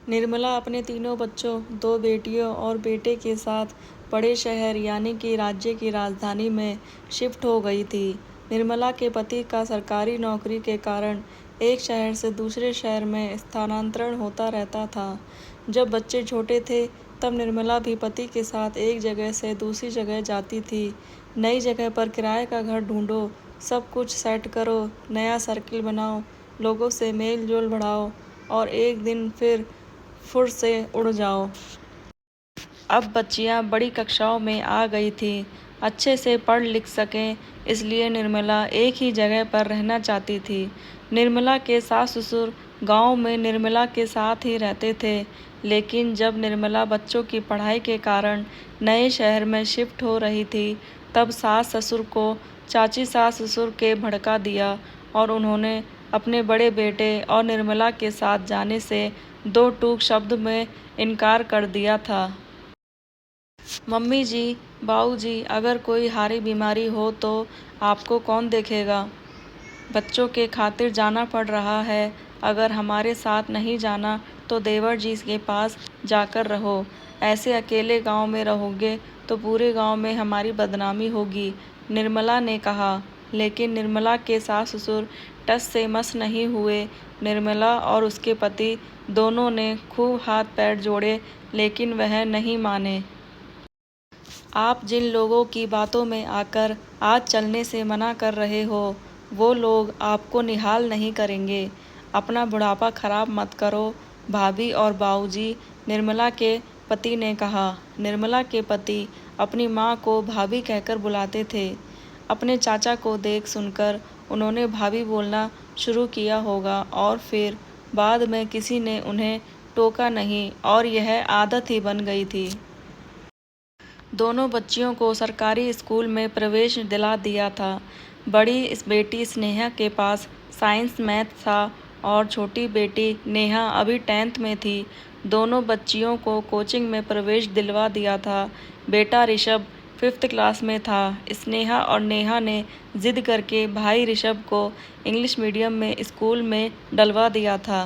निर्मला अपने तीनों बच्चों, 2 बेटियों और बेटे के साथ बड़े शहर यानी कि राज्य की राजधानी में शिफ्ट हो गई थी। निर्मला के पति का सरकारी नौकरी के कारण एक शहर से दूसरे शहर में स्थानांतरण होता रहता था। जब बच्चे छोटे थे तब निर्मला भी पति के साथ एक जगह से दूसरी जगह जाती थी। नई जगह पर किराए का घर ढूंढो, सब कुछ सेट करो, नया सर्किल बनाओ, लोगों से मेल जोल बढ़ाओ और एक दिन फिर फुर से उड़ जाओ। अब बच्चियां बड़ी कक्षाओं में आ गई थीं। अच्छे से पढ़ लिख सकें इसलिए निर्मला एक ही जगह पर रहना चाहती थी। निर्मला के सास ससुर गांव में निर्मला के साथ ही रहते थे, लेकिन जब निर्मला बच्चों की पढ़ाई के कारण नए शहर में शिफ्ट हो रही थी तब सास ससुर को चाची सास ससुर के भड़का दिया और उन्होंने अपने बड़े बेटे और निर्मला के साथ जाने से 2 टूक शब्द में इनकार कर दिया था। मम्मी जी, बाऊ जी, अगर कोई हारी बीमारी हो तो आपको कौन देखेगा? बच्चों के खातिर जाना पड़ रहा है। अगर हमारे साथ नहीं जाना तो देवर जी के पास जाकर रहो। ऐसे अकेले गांव में रहोगे तो पूरे गांव में हमारी बदनामी होगी, निर्मला ने कहा। लेकिन निर्मला के सास ससुर टस से मस नहीं हुए। निर्मला और उसके पति दोनों ने खूब हाथ पैर जोड़े, लेकिन वह नहीं माने। आप जिन लोगों की बातों में आकर आज चलने से मना कर रहे हो, वो लोग आपको निहाल नहीं करेंगे। अपना बुढ़ापा खराब मत करो भाभी और बाऊजी, निर्मला के पति ने कहा। निर्मला के पति अपनी माँ को भाभी कहकर बुलाते थे। अपने चाचा को देख सुनकर उन्होंने भाभी बोलना शुरू किया होगा और फिर बाद में किसी ने उन्हें टोका नहीं और यह आदत ही बन गई थी। दोनों बच्चियों को सरकारी स्कूल में प्रवेश दिला दिया था। बड़ी इस बेटी स्नेहा के पास साइंस मैथ था और छोटी बेटी नेहा अभी 10th में थी। दोनों बच्चियों को कोचिंग में प्रवेश दिलवा दिया था। बेटा ऋषभ 5th क्लास में था। स्नेहा और नेहा ने जिद करके भाई ऋषभ को इंग्लिश मीडियम में स्कूल में डलवा दिया था।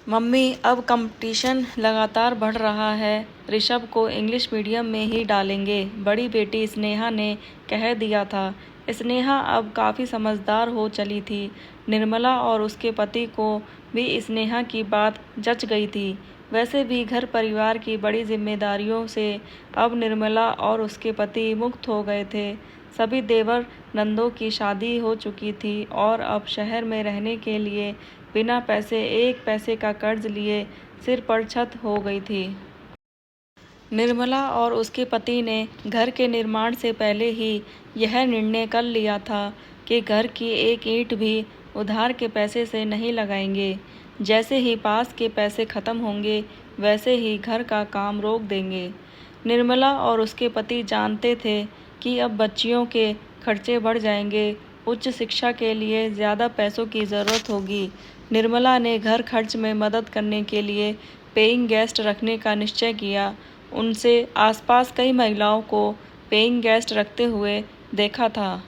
मम्मी, अब कंपटीशन लगातार बढ़ रहा है, ऋषभ को इंग्लिश मीडियम में ही डालेंगे, बड़ी बेटी स्नेहा ने कह दिया था। स्नेहा अब काफ़ी समझदार हो चली थी। निर्मला और उसके पति को भी स्नेहा की बात जच गई थी। वैसे भी घर परिवार की बड़ी जिम्मेदारियों से अब निर्मला और उसके पति मुक्त हो गए थे। सभी देवर नंदों की शादी हो चुकी थी और अब शहर में रहने के लिए बिना पैसे 1 पैसे का कर्ज लिए सिर पर छत हो गई थी। निर्मला और उसके पति ने घर के निर्माण से पहले ही यह निर्णय कर लिया था कि घर की एक ईंट भी उधार के पैसे से नहीं लगाएंगे। जैसे ही पास के पैसे खत्म होंगे वैसे ही घर का काम रोक देंगे। निर्मला और उसके पति जानते थे कि अब बच्चियों के खर्चे बढ़ जाएंगे, उच्च शिक्षा के लिए ज़्यादा पैसों की ज़रूरत होगी। निर्मला ने घर खर्च में मदद करने के लिए पेइंग गेस्ट रखने का निश्चय किया। उनसे आसपास कई महिलाओं को पेइंग गेस्ट रखते हुए देखा था।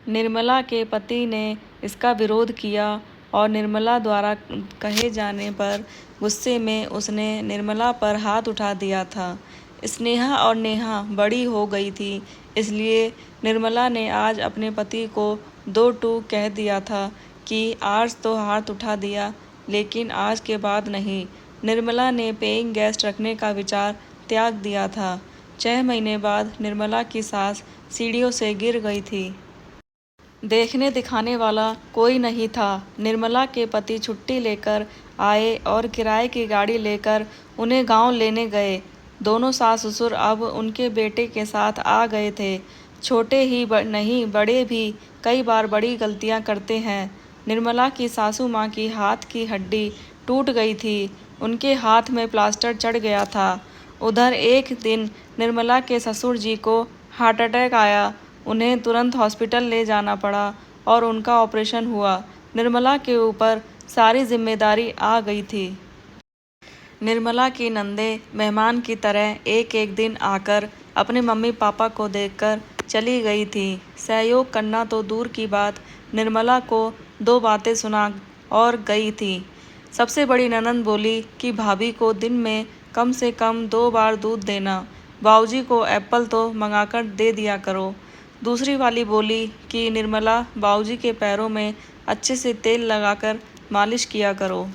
निर्मला के पति ने इसका विरोध किया और निर्मला द्वारा कहे जाने पर गुस्से में उसने निर्मला पर हाथ उठा दिया था। स्नेहा और नेहा बड़ी हो गई थी, इसलिए निर्मला ने आज अपने पति को 2 टूक कह दिया था कि आज तो हाथ उठा दिया, लेकिन आज के बाद नहीं। निर्मला ने पेइंग गेस्ट रखने का विचार त्याग दिया था। 6 महीने बाद निर्मला की सास सीढ़ियों से गिर गई थी। देखने दिखाने वाला कोई नहीं था। निर्मला के पति छुट्टी लेकर आए और किराए की गाड़ी लेकर उन्हें गांव लेने गए। दोनों सास ससुर अब उनके बेटे के साथ आ गए थे। छोटे ही नहीं, बड़े भी कई बार बड़ी गलतियां करते हैं। निर्मला की सासू माँ की हाथ की हड्डी टूट गई थी। उनके हाथ में प्लास्टर चढ़ गया था। उधर एक दिन निर्मला के ससुर जी को हार्ट अटैक आया। उन्हें तुरंत हॉस्पिटल ले जाना पड़ा और उनका ऑपरेशन हुआ। निर्मला के ऊपर सारी जिम्मेदारी आ गई थी। निर्मला की नंदे मेहमान की तरह एक एक दिन आकर अपने मम्मी पापा को देखकर चली गई थी। सहयोग करना तो दूर की बात, निर्मला को 2 बातें सुना और गई थी। सबसे बड़ी ननंद बोली कि भाभी को दिन में कम से कम 2 बार दूध देना, बाबूजी को एप्पल तो मंगाकर दे दिया करो। दूसरी वाली बोली कि निर्मला, बाबूजी के पैरों में अच्छे से तेल लगाकर मालिश किया करो।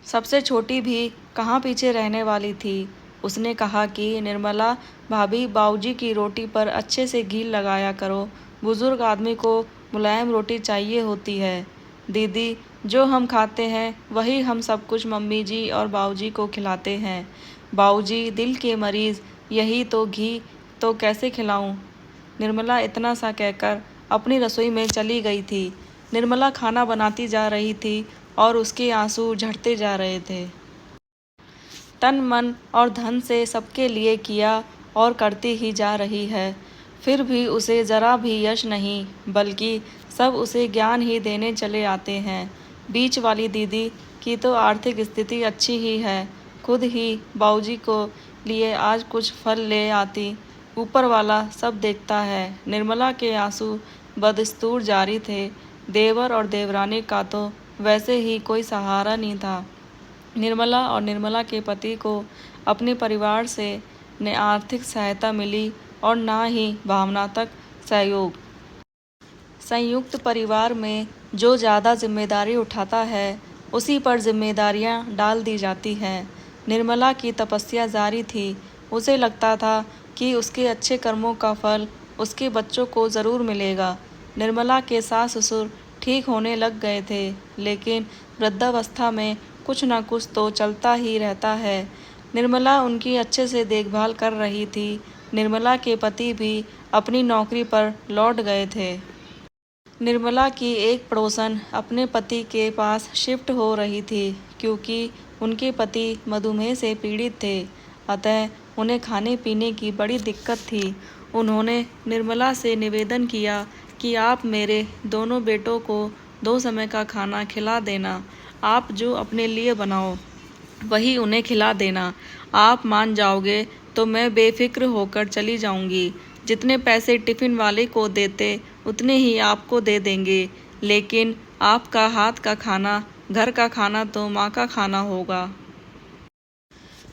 सबसे छोटी भी कहाँ पीछे रहने वाली थी। उसने कहा कि निर्मला भाभी, बाबूजी की रोटी पर अच्छे से घी लगाया करो, बुजुर्ग आदमी को मुलायम रोटी चाहिए होती है। दीदी, जो हम खाते हैं वही हम सब कुछ मम्मी जी और बाबूजी को खिलाते हैं। बाबूजी दिल के मरीज, यही तो घी तो कैसे खिलाऊं। निर्मला इतना सा कहकर अपनी रसोई में चली गई थी। निर्मला खाना बनाती जा रही थी और उसके आंसू झड़ते जा रहे थे। तन मन और धन से सबके लिए किया और करती ही जा रही है, फिर भी उसे ज़रा भी यश नहीं, बल्कि सब उसे ज्ञान ही देने चले आते हैं। बीच वाली दीदी की तो आर्थिक स्थिति अच्छी ही है, खुद ही बाबूजी को लिए आज कुछ फल ले आती। ऊपर वाला सब देखता है। निर्मला के आंसू बदस्तूर जारी थे। देवर और देवरानी का तो वैसे ही कोई सहारा नहीं था। निर्मला और निर्मला के पति को अपने परिवार से न आर्थिक सहायता मिली और ना ही भावनात्मक सहयोग। संयुक्त परिवार में जो ज़्यादा जिम्मेदारी उठाता है, उसी पर जिम्मेदारियां डाल दी जाती हैं। निर्मला की तपस्या जारी थी। उसे लगता था कि उसके अच्छे कर्मों का फल उसके बच्चों को ज़रूर मिलेगा। निर्मला के सास ससुर ठीक होने लग गए थे, लेकिन वृद्धावस्था में कुछ न कुछ तो चलता ही रहता है। निर्मला उनकी अच्छे से देखभाल कर रही थी। निर्मला के पति भी अपनी नौकरी पर लौट गए थे। निर्मला की एक पड़ोसन अपने पति के पास शिफ्ट हो रही थी, क्योंकि उनके पति मधुमेह से पीड़ित थे, अतः उन्हें खाने पीने की बड़ी दिक्कत थी। उन्होंने निर्मला से निवेदन किया कि आप मेरे दोनों बेटों को 2 समय का खाना खिला देना। आप जो अपने लिए बनाओ वही उन्हें खिला देना। आप मान जाओगे तो मैं बेफिक्र होकर चली जाऊंगी। जितने पैसे टिफ़िन वाले को देते उतने ही आपको दे देंगे, लेकिन आपका हाथ का खाना, घर का खाना तो माँ का खाना होगा।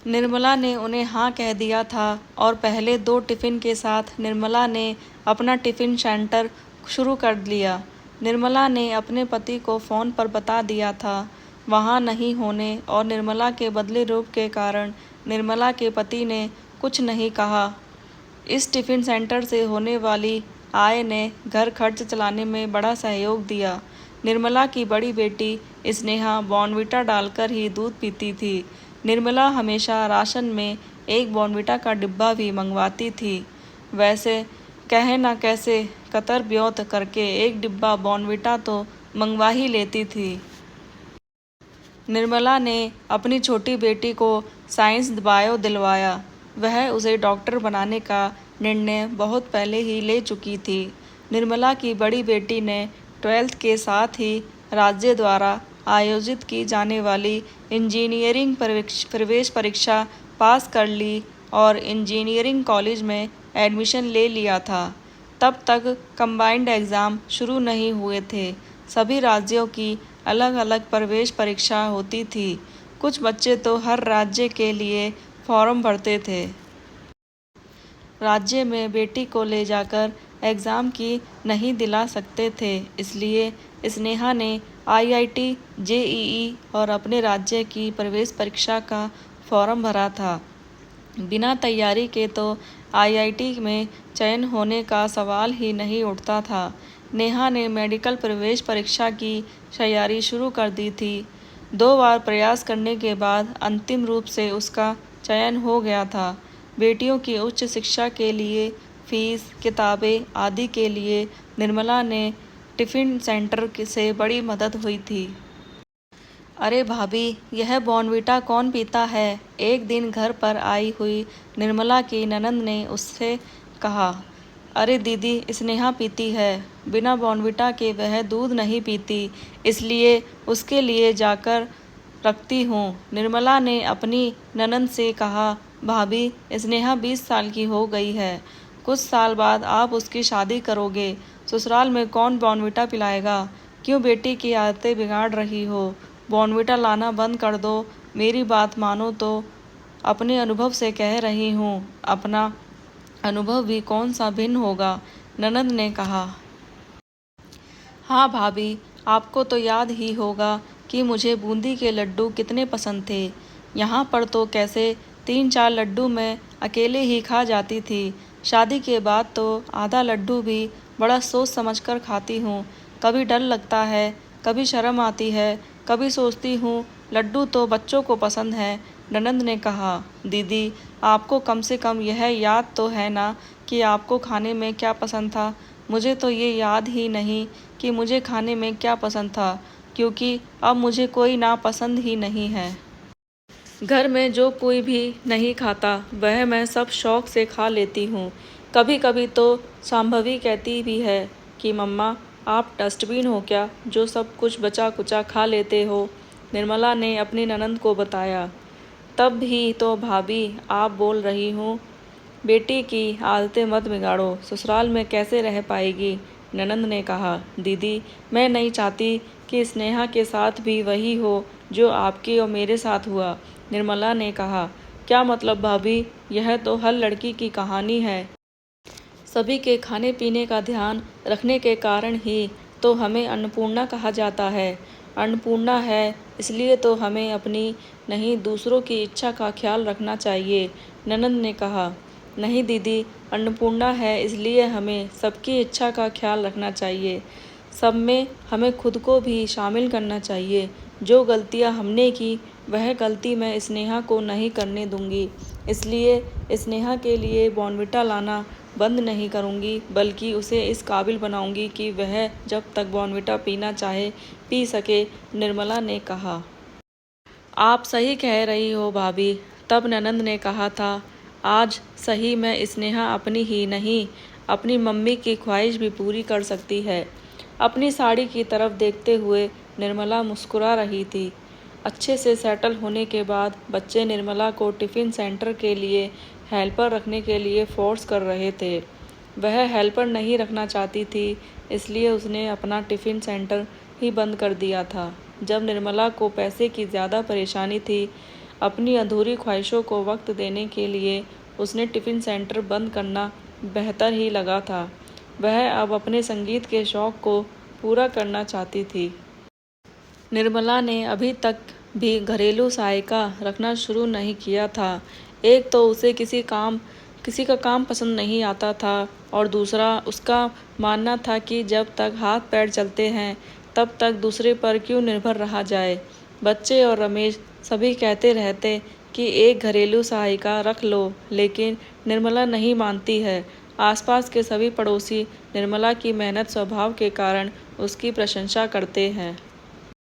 निर्मला ने उन्हें हाँ कह दिया था और पहले 2 टिफ़िन के साथ निर्मला ने अपना टिफ़िन सेंटर शुरू कर लिया। निर्मला ने अपने पति को फ़ोन पर बता दिया था। वहाँ नहीं होने और निर्मला के बदले रूप के कारण निर्मला के पति ने कुछ नहीं कहा। इस टिफ़िन सेंटर से होने वाली आय ने घर खर्च चलाने में बड़ा सहयोग दिया। निर्मला की बड़ी बेटी स्नेहा बॉर्नविटा डालकर ही दूध पीती थी। निर्मला हमेशा राशन में एक बॉर्नविटा का डिब्बा भी मंगवाती थी। वैसे कहे ना कैसे कतर ब्योत करके एक डिब्बा बॉर्नविटा तो मंगवा ही लेती थी। निर्मला ने अपनी छोटी बेटी को साइंस बायो दिलवाया। वह उसे डॉक्टर बनाने का निर्णय बहुत पहले ही ले चुकी थी। निर्मला की बड़ी बेटी ने 12th के साथ ही राज्य द्वारा आयोजित की जाने वाली इंजीनियरिंग प्रवेश परीक्षा पास कर ली और इंजीनियरिंग कॉलेज में एडमिशन ले लिया था। तब तक कंबाइंड एग्ज़ाम शुरू नहीं हुए थे। सभी राज्यों की अलग अलग प्रवेश परीक्षा होती थी। कुछ बच्चे तो हर राज्य के लिए फॉर्म भरते थे। राज्य में बेटी को ले जाकर एग्ज़ाम की नहीं दिला सकते थे, इसलिए स्नेहा ने IIT, JEE और अपने राज्य की प्रवेश परीक्षा का फॉर्म भरा था। बिना तैयारी के तो IIT में चयन होने का सवाल ही नहीं उठता था। नेहा ने मेडिकल प्रवेश परीक्षा की तैयारी शुरू कर दी थी। 2 बार प्रयास करने के बाद अंतिम रूप से उसका चयन हो गया था। बेटियों की उच्च शिक्षा के लिए फीस, किताबें आदि के लिए निर्मला ने टिफ़िन सेंटर से बड़ी मदद हुई थी। अरे भाभी, यह बॉर्नविटा कौन पीता है? एक दिन घर पर आई हुई निर्मला की ननंद ने उससे कहा। अरे दीदी, स्नेहा पीती है। बिना बॉर्नविटा के वह दूध नहीं पीती, इसलिए उसके लिए जाकर रखती हूँ। निर्मला ने अपनी ननंद से कहा। भाभी, स्नेहा 20 साल की हो गई है। कुछ साल बाद आप उसकी शादी करोगे। ससुराल में कौन बॉर्नविटा पिलाएगा? क्यों बेटी की आदतें बिगाड़ रही हो? बॉर्नविटा लाना बंद कर दो। मेरी बात मानो तो अपने अनुभव से कह रही हूँ। अपना अनुभव भी कौन सा भिन्न होगा, ननद ने कहा। हाँ भाभी, आपको तो याद ही होगा कि मुझे बूंदी के लड्डू कितने पसंद थे। यहाँ पर तो कैसे 3-4 लड्डू मैं अकेले ही खा जाती थी। शादी के बाद तो आधा लड्डू भी बड़ा सोच समझकर खाती हूँ। कभी डर लगता है, कभी शर्म आती है, कभी सोचती हूँ लड्डू तो बच्चों को पसंद है, ननद ने कहा। दीदी, आपको कम से कम यह याद तो है ना कि आपको खाने में क्या पसंद था। मुझे तो ये याद ही नहीं कि मुझे खाने में क्या पसंद था, क्योंकि अब मुझे कोई नापसंद ही नहीं है। घर में जो कोई भी नहीं खाता वह मैं सब शौक से खा लेती हूँ। कभी कभी तो शांभवी कहती भी है कि मम्मा, आप डस्टबिन हो क्या जो सब कुछ बचा कुचा खा लेते हो। निर्मला ने अपनी ननद को बताया। तब भी तो भाभी आप बोल रही हूँ, बेटी की आदतें मत बिगाड़ो, ससुराल में कैसे रह पाएगी, ननद ने कहा। दीदी, मैं नहीं चाहती कि स्नेहा के साथ भी वही हो जो आपके और मेरे साथ हुआ, निर्मला ने कहा। क्या मतलब भाभी, यह तो हर लड़की की कहानी है। सभी के खाने पीने का ध्यान रखने के कारण ही तो हमें अन्नपूर्णा कहा जाता है। अन्नपूर्णा है इसलिए तो हमें अपनी नहीं दूसरों की इच्छा का ख्याल रखना चाहिए, ननद ने कहा। नहीं दीदी, अन्नपूर्णा है इसलिए हमें सबकी इच्छा का ख्याल रखना चाहिए। सब में हमें खुद को भी शामिल करना चाहिए। जो गलतियां हमने की वह गलती मैं स्नेहा को नहीं करने दूंगी। इसलिए स्नेहा के लिए बॉर्नविटा लाना बंद नहीं करूंगी, बल्कि उसे इस काबिल बनाऊंगी कि वह जब तक बॉर्नविटा पीना चाहे पी सके, निर्मला ने कहा। आप सही कह रही हो भाभी, तब ननद ने कहा था। आज सही में स्नेहा अपनी ही नहीं, अपनी मम्मी की ख्वाहिश भी पूरी कर सकती है। अपनी साड़ी की तरफ देखते हुए निर्मला मुस्कुरा रही थी। अच्छे से सेटल होने के बाद बच्चे निर्मला को टिफ़िन सेंटर के लिए हेल्पर रखने के लिए फोर्स कर रहे थे। वह हेल्पर नहीं रखना चाहती थी, इसलिए उसने अपना टिफ़िन सेंटर ही बंद कर दिया था। जब निर्मला को पैसे की ज़्यादा परेशानी थी, अपनी अधूरी ख्वाहिशों को वक्त देने के लिए उसने टिफ़िन सेंटर बंद करना बेहतर ही लगा था। वह अब अपने संगीत के शौक़ को पूरा करना चाहती थी। निर्मला ने अभी तक भी घरेलू सहायिका रखना शुरू नहीं किया था। एक तो उसे किसी का काम पसंद नहीं आता था और दूसरा उसका मानना था कि जब तक हाथ पैर चलते हैं तब तक दूसरे पर क्यों निर्भर रहा जाए। बच्चे और रमेश सभी कहते रहते कि एक घरेलू सहायिका रख लो, लेकिन निर्मला नहीं मानती है। आसपास के सभी पड़ोसी निर्मला की मेहनत स्वभाव के कारण उसकी प्रशंसा करते हैं।